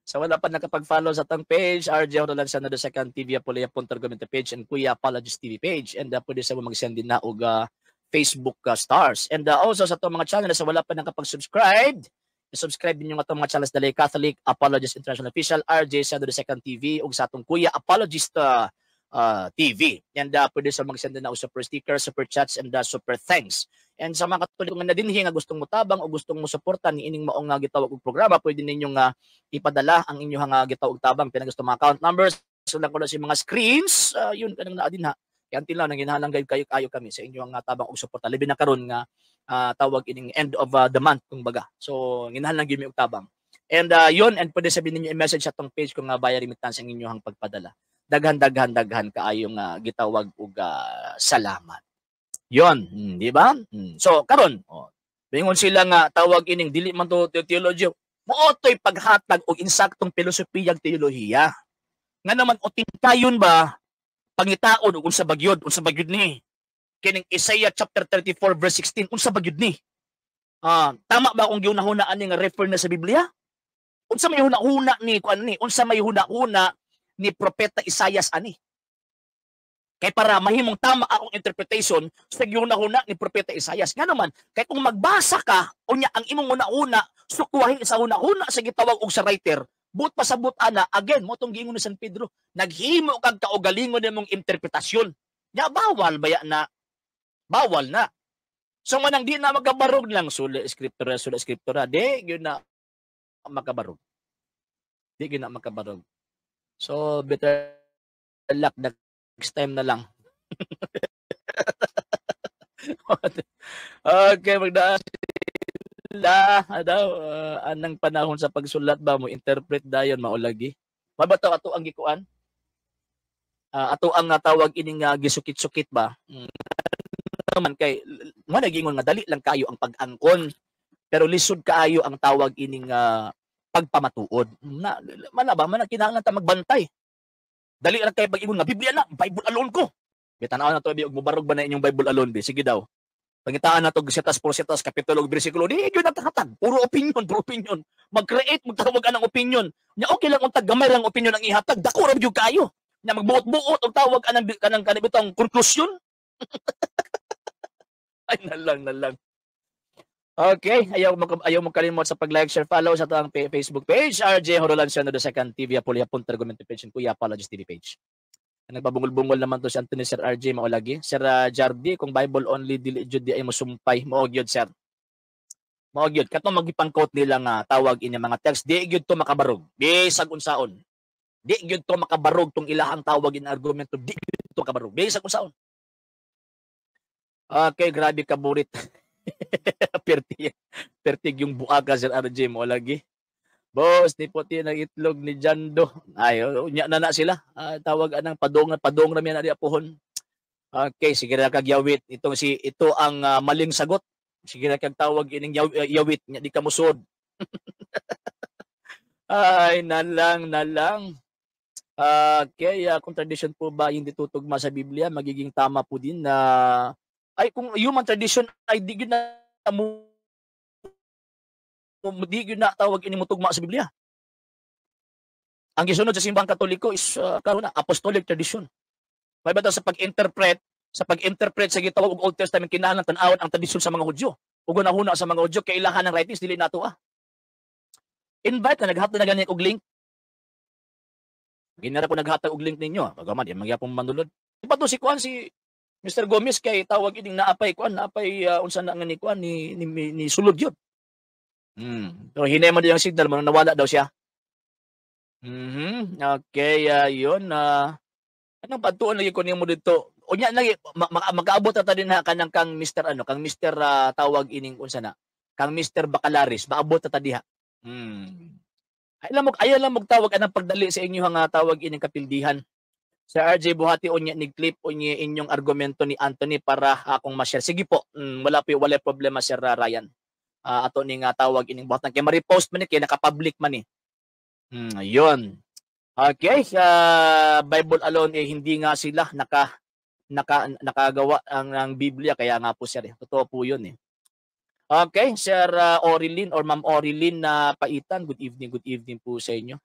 So wala pa nakapag-follow sa tang page, RJ Honolan sa the second TV Apolia.argumento page and Kuya Apologist TV page. And pwede sa mag-send din na og Facebook stars. And also sa itong mga channel sa wala pa nakapag-subscribe, subscribe din yung itong mga channels dali Catholic Apologist International Official, RJ Sado the Second TV, ug sa itong Kuya Apologist TV. And pwede sa mag-send na o super stickers, super chats, and super thanks. And sa mga katuloy nga nadinhi nga gustong mo tabang o gustong mo suportan ni ining maong gitawag og programa, pwede ninyong ipadala ang inyong gitawag tabang pinagusto mga account numbers. So lang ko na si mga screens, yun kanang naa din ha. Kaya until now, nanginahalang kayo kami sa inyong tabang og suporta. Libi na karon nga tawag ining end of the month kung baga. So, nginahalang gyud mi og tabang. And yun, and pwede sabihin ninyo i-message sa tong page kung via remittance ang inyong pagpadala. Daghan kaayong gitawag og salamat. Yun, di ba? So, karon, bingon sila nga tawag ining dili man to theology. Mootoy paghatag og insaktong pilosopiyang teolohiya. Nga naman utingkayon ba pangitaon ug unsa bagyod ni kining Isaiah chapter 34 verse 16 unsa bagyod ni tama ba kung giunahunaan ni nga refer na sa Biblia unsa may hunahuna ni unsa may hunahuna ni propeta Isaias ani Kay para mahimong tama akong interpretation sa gihuna-huna ni Propeta Isaias. Nga naman, kay kung magbasa ka, unya ang imong una-una, sukwahin sa una-una sa gitawag og sa writer, but pasabot ana, again, mo itong giingon ni San Pedro, naghimo kag kaugalingon nimong interpretasyon. Nya bawal baya na? Bawal na. So manang di na magabarog lang sula eskriptura, di yun na makabarog. Di yun na makabarog. So better luck next time na lang. Okay, magdaan sila. Anang panahon sa pagsulat ba mo, interpret dayon maulagi. Mabataw ato ang gikuan? Ato ang tawag ining gisukit-sukit ba? Naman kay managingon nga dali lang kayo ang pag-angkon, pero lisod kaayo ang tawag ining pagpamatuod. Manaba man kinahanglan ta magbantay. Dali lang kay pag-ingon nga Biblia na, Bible alone ko. Bitanaw na to bi og mubarog ba na inyong Bible alone bi? Sige daw. Pangitaan na to setas por setas kapitulo ug bersikulo, di gyud nagkakatag. Puro opinion, puro opinion. Mag-create magtawag anang opinion. Nya okay lang untag gamay lang opinion ang ihatag, dako ra gyud kayo. Nya magbuot-buot og tawag kanang kanibitong konklusyon. Ay nalang. Okay, ayaw mo kalimot sa pag-like, share, follow sa atong Facebook page, RJ Horolanciano II TV, Apulia.Punta Argumento page, Kuya Apologies TV page. Nagbabungol-bungol naman to si Anthony Sir RJ maulagi. Sir Jardi, kung Bible only dili jud di ay mosumpay, mao gyud sir. Mao gyud katong magipang-quote nila nga tawag ini mga text, di gyud to makabarog. Bisag unsaon. Di gyud to makabarog tong ilahang tawag in argumento, di gyud to makabarog. Bisag unsaon. Okay, grabe kaburit. Pertig yung buaga Sir RJ mo lagi. Boss, ni puti ng itlog ni Jando. Ay, unya na sila. Tawag anang padong na mi na di apuhon. Okay, sige ra kag yawit. Ito ang maling sagot. Sige ra kag tawag ining yawit nya di ka musod. Ay, nalang. Okay, kung tradition po ba yung ditutugma sa Biblia, magiging tama po din na ay kung human tradition ay di gyud na di gyud na tawag ini mo tugma sa Biblia. Ang gisunod sa simbahang Katoliko is karon na apostolic tradition. May bata sa pag-interpret sa gitawag og Old Testament kinahanglan tan-awon ang tradisyon sa mga Hudyo. Ug unahuna sa mga Hudyo kay ilahan ng writings dili nato Invite na naghatag na gani og link. Ginara ko naghatag og link ninyo. Pagaman di magyapon manulod. Iba to si Kuan si Mr. Gomez kay tawag ining naapay unsa na nga ni kuan ni sulod yun. Pero hinay man yung signal mo nawala daw siya. Okay, yun anong pagtuon lagi ko nimo dito. Unya lagi mag-aabot ta din ha kanang kang Mr. tawag ining unsa na. Kang Mr. Bacalaris, maabot ta diha. Ayaw lang mo tawag anang pagdali sa inyo nga tawag ining kapildihan. Sa RJ buhati unya ni clip unya inyong argumento ni Anthony para akong ma-share. Sige po. Wala problema Sir Ryan. Ato ni nga tawag ining buhatan kay ma-repost man ni kay naka-public man ni. Ayun. Okay, Bible alone hindi nga sila nakagawa ang Biblia kaya nga po sir. Totoo po 'yun Okay, Sir Orilyn or Ma'am Orilyn na Paitan. Good evening po sa inyo.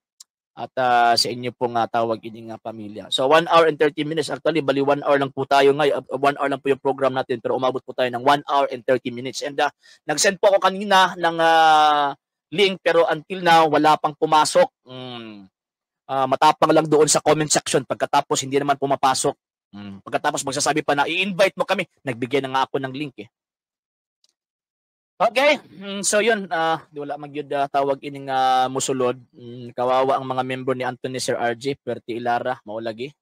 At sa inyo pong tawag ining pamilya. So 1 hour and 30 minutes. Actually, bali 1 hour lang po tayo ngayon. 1 hour lang po yung program natin pero umabot po tayo ng 1 hour and 30 minutes. And nag-send po ako kanina ng link pero until now wala pang pumasok. Matapang lang doon sa comment section. Pagkatapos hindi naman pumapasok. Pagkatapos magsasabi pa na i-invite mo kami. Nagbigay na nga ako ng link Okay, so yun, wala magyud tawag ining musulod. Kawawa ang mga member ni Anthony Sir RJ, Perti Ilara, maulagi.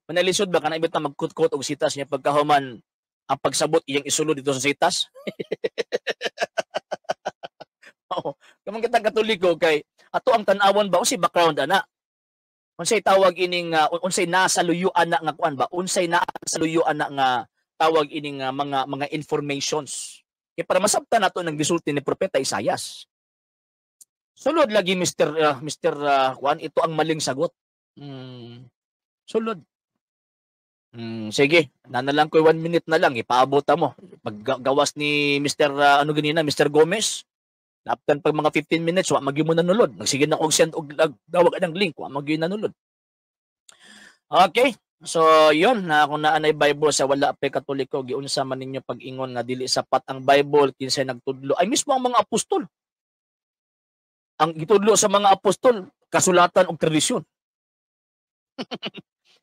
Manalisod ba kana ibit na magkut-kut og sitas niya pagkahuman ang pagsabot iyang isulod dito sa sitas? Kamang kitang Katoliko kay ato ang tan-awon ba unsay background ana? Unsay tawag ining unsay nasa luyo ana nga kuan ba? Unsay nasa luyo ana nga tawag ining mga informations. Kaya para masabtan nato ng gisulti ni Propeta Isaias. Sulod lagi Mr. Juan, ito ang maling sagot. Sulod. Sige, nanalang ko 1 minute na lang, ipaabot mo. Paggawas ni Mr. Mr. Gomez, after pag mga 15 minutes, wa magyo mo nanulod. Nagsige na og send og dawag ng link, wa magyo nanulod. Okay. So yun na kung naanay Bible sa wala pa Katoliko giunsa man ninyo pag-ingon nga dili sapat ang Bible kinsay nagtudlo ay mismo ang mga apostol. Ang gitudlo sa mga apostol kasulatan og tradisyon.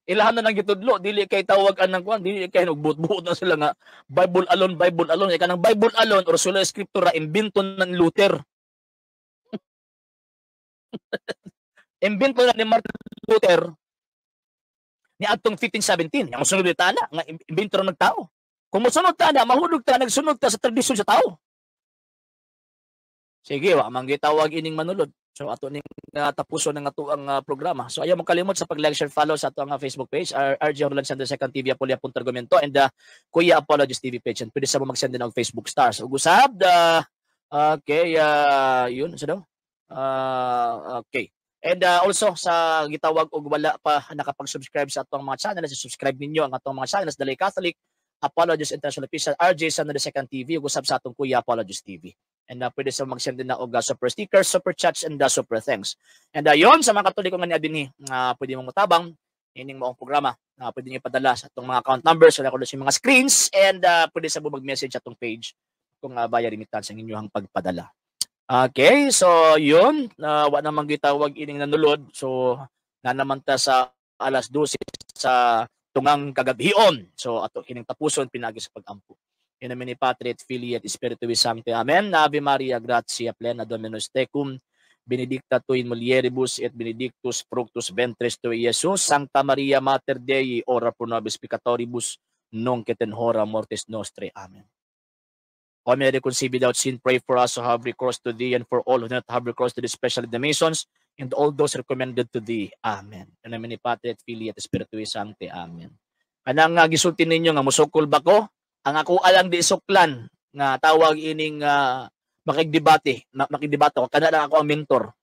Ilahan na nang gitudlo dili kay tawagan ng kwan dili kay nagbuot-buot na sila nga Bible alone kay kanang Bible alone or sola scriptura imbento ng Luther. Imbento na ni Martin Luther ni atong 1517 yang sunod ta na nga imbento ng tao. Kung mosunod ta na mahulog ta nagsunod ta sa tradisyon sa tao. Sige wa man gitawag ining manulod. So ato ning tapuson ng ato ang programa. So ayaw mo kalimot sa pag-like, share, follow sa ato ang Facebook page, RJ Horlan Sender Second TV Apolia.argumento and Kuya Apologist TV page. And pwede sa mo mag-send din ng Facebook stars. Ug usab okay yun so daw. Okay. And also sa gitawag og wala pa nakapag-subscribe sa atong mga channel, subscribe ninyo ang atong mga channels Dalay Catholic, Apologist International Official, RJ Sender Second TV ug usab sa atong Kuya Apologist TV. And pwede sa mag-send din na og super stickers, super chats, and super thanks. And yon sa mga Katoliko nga niya din pwede mong mutabang ining maong programa. Pwede niyo padala sa atong mga account numbers wala ko sa mga screens and pwede sa mo mag-message atong page kung bayar remittance ang inyong pagpadala. Okay, so yun, wa namang gitawag ining nanulod. So na naman ta sa alas 12 sa tungang kagabhion. So ato kining tapuson pinagi sa pag-ampo. In nomine Patri et Filii et Spiritui Sancti. Amen. Ave Maria, gratia plena, Dominus tecum, benedicta tu in mulieribus et benedictus fructus ventris tui, Iesus. Sancta Maria Mater Dei, ora pro nobis peccatoribus, nunc et in hora mortis nostre. Amen. O may reconceive without sin, pray for us who have recourse to thee, and for all who do not have recourse to thee, especially the Masons, and all those recommended to thee. Amen. In nomine Patri et Filii et Spiritui Sancti. Amen. Kanang gisulti ninyo nga musukol ba ko? Ang ako alang di suklan nga tawag ining makigdebate ko kana lang ako ang mentor